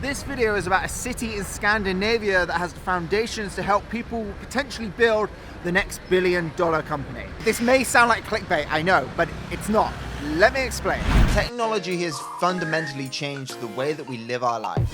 This video is about a city in Scandinavia that has the foundations to help people potentially build the next billion-dollar company. This may sound like clickbait, I know, but it's not. Let me explain. Technology has fundamentally changed the way that we live our lives.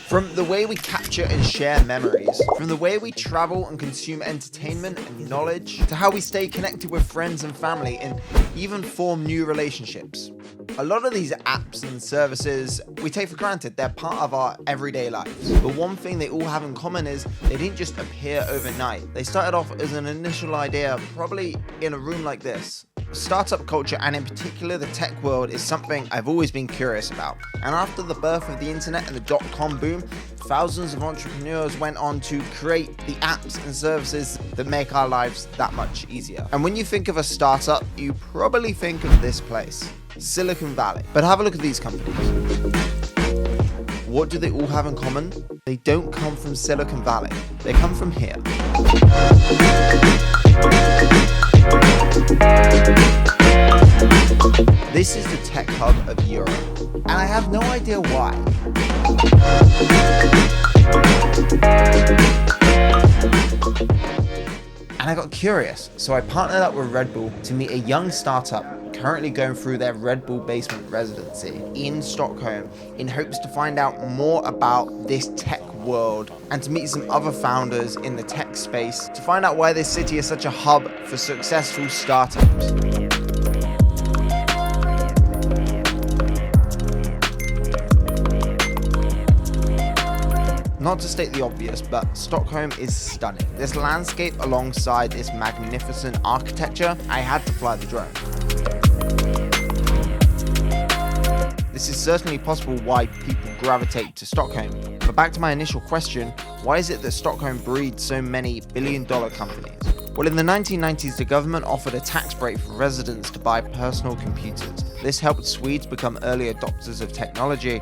From the way we capture and share memories, from the way we travel and consume entertainment and knowledge, to how we stay connected with friends and family and even form new relationships. A lot of these apps and services we take for granted. They're part of our everyday lives. But one thing they all have in common is they didn't just appear overnight. They started off as an initial idea, probably in a room like this. Startup culture, and in particular the tech world, is something I've always been curious about. And after the birth of the internet and the dot-com boom, thousands of entrepreneurs went on to create the apps and services that make our lives that much easier. And when you think of a startup, you probably think of this place, Silicon Valley. But have a look at these companies. What do they all have in common? They don't come from Silicon Valley. They come from here. This is the tech hub of Europe, and I have no idea why. And I got curious, so I partnered up with Red Bull to meet a young startup currently going through their Red Bull basement residency in Stockholm in hopes to find out more about this tech world and to meet some other founders in the tech space to find out why this city is such a hub for successful startups. Not to state the obvious, but Stockholm is stunning. This landscape alongside this magnificent architecture, I had to fly the drone. This is certainly possible why people gravitate to Stockholm. But back to my initial question, why is it that Stockholm breeds so many billion-dollar companies? Well, in the 1990s, the government offered a tax break for residents to buy personal computers. This helped Swedes become early adopters of technology.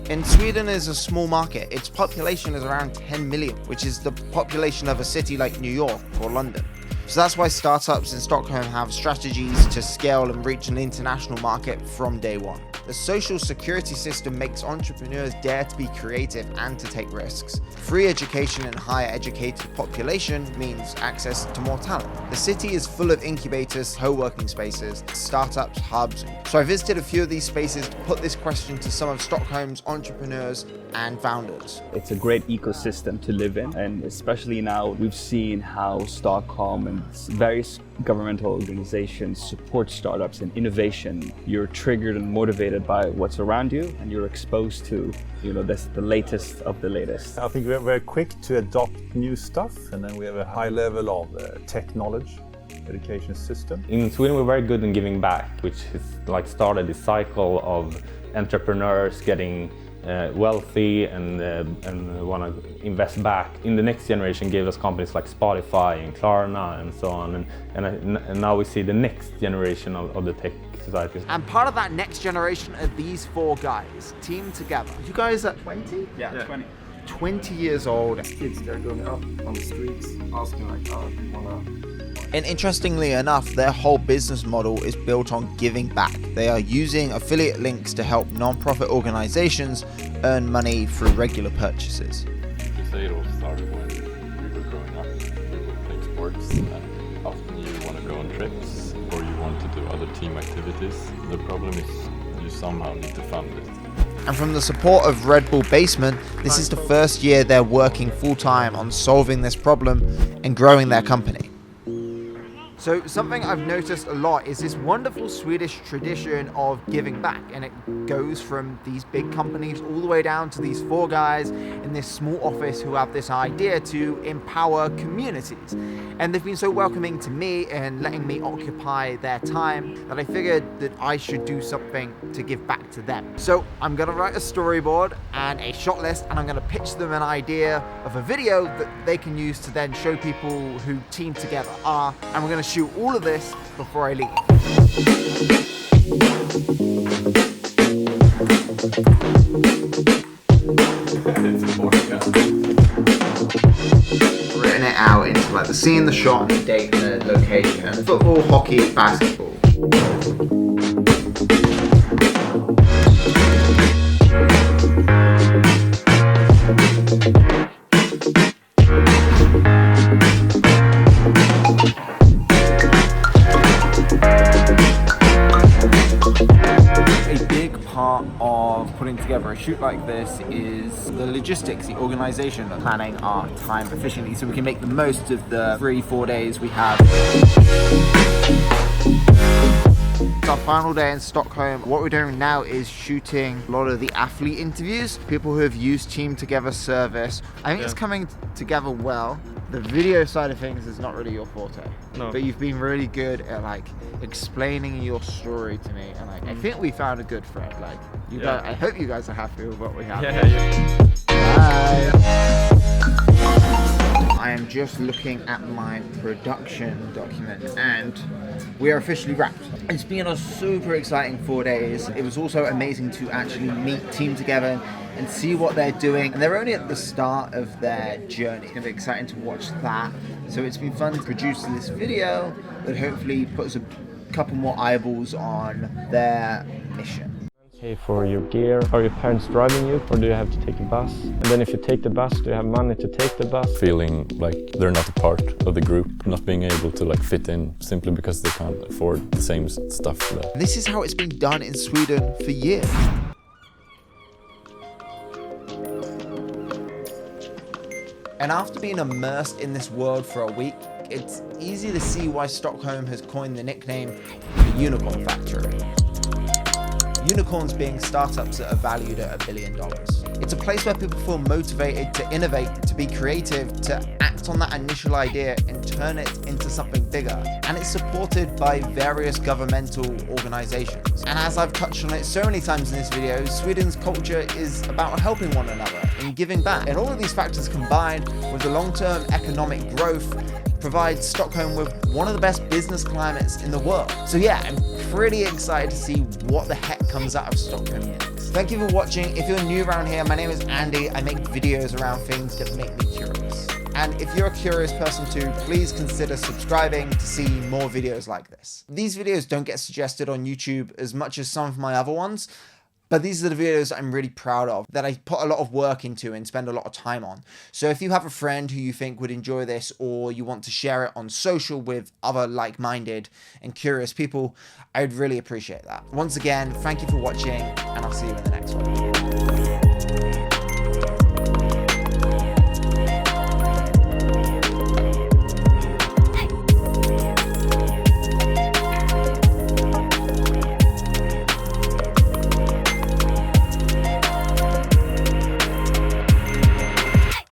And Sweden is a small market. Its population is around 10 million, which is the population of a city like New York or London. So that's why startups in Stockholm have strategies to scale and reach an international market from day one. The social security system makes entrepreneurs dare to be creative and to take risks. Free education and higher educated population means access to more talent. The city is full of incubators, co-working spaces, startups, hubs. So I visited a few of these spaces to put this question to some of Stockholm's entrepreneurs and founders. It's a great ecosystem to live in, and especially now we've seen how Stockholm and various governmental organizations support startups and innovation. You're triggered and motivated by what's around you, and you're exposed to, the latest of the latest. I think we're very quick to adopt new stuff, and then we have a high level of tech knowledge, education system. In Sweden, we're very good in giving back, which has started this cycle of entrepreneurs getting wealthy and want to invest back. In the next generation gave us companies like Spotify and Klarna and so on, and now we see the next generation of the tech society. And part of that next generation are these four guys, teamed together. You guys are 20? Yeah. 20 years old. Kids, they're going up on the streets asking like, oh, do you wanna... And interestingly enough, their whole business model is built on giving back. They are using affiliate links to help non-profit organizations earn money through regular purchases. You say it all started when we were growing up. We would play sports, and often you want to go on trips or you want to do other team activities. The problem is you somehow need to fund it. And from the support of Red Bull Basement, this is the first year they're working full-time on solving this problem and growing their company. So something I've noticed a lot is this wonderful Swedish tradition of giving back, and it goes from these big companies all the way down to these four guys in this small office who have this idea to empower communities. And they've been so welcoming to me and letting me occupy their time that I figured that I should do something to give back to them. So I'm gonna write a storyboard and a shot list, and I'm gonna pitch them an idea of a video that they can use to then show people who Team Together are, and we're gonna shoot all of this before I leave. Written it out into like the scene, the shot, the date, the location. Football, hockey, basketball. for a shoot like this is the logistics, the organization, planning our time efficiently so we can make the most of the 3-4 days we have. It's our final day in Stockholm. What we're doing now is shooting a lot of the athlete interviews, people who have used Team Together service. I think it's coming together well. The video side of things is not really your forte, but you've been really good at like explaining your story to me, and like I think we found a good thread. Like you guys, I hope you guys are happy with what we have. Bye. I am just looking at my production document and we are officially wrapped. It's been a super exciting 4 days. It was also amazing to actually meet Team Together and see what they're doing. And they're only at the start of their journey. It's gonna be exciting to watch that. So it's been fun to produce this video that hopefully puts a couple more eyeballs on their mission. Pay for your gear. Are your parents driving you, or do you have to take a bus? And then if you take the bus, do you have money to take the bus? Feeling like they're not a part of the group, not being able to like fit in simply because they can't afford the same stuff. This is how it's been done in Sweden for years. And after being immersed in this world for a week, it's easy to see why Stockholm has coined the nickname the Unicorn Factory. Unicorns being startups that are valued at $1 billion. It's a place where people feel motivated to innovate, to be creative, to act on that initial idea and turn it into something bigger. And it's supported by various governmental organizations. And as I've touched on it so many times in this video, Sweden's culture is about helping one another and giving back. And all of these factors combined with the long-term economic growth provides Stockholm with one of the best business climates in the world. So yeah, I'm pretty excited to see what the heck comes out of Stockholm next. Thank you for watching. If you're new around here, my name is Andy. I make videos around things that make me curious. And if you're a curious person too, please consider subscribing to see more videos like this. These videos don't get suggested on YouTube as much as some of my other ones, but these are the videos I'm really proud of, that I put a lot of work into and spend a lot of time on. So if you have a friend who you think would enjoy this, or you want to share it on social with other like-minded and curious people, I'd really appreciate that. Once again, thank you for watching, and I'll see you in the next one.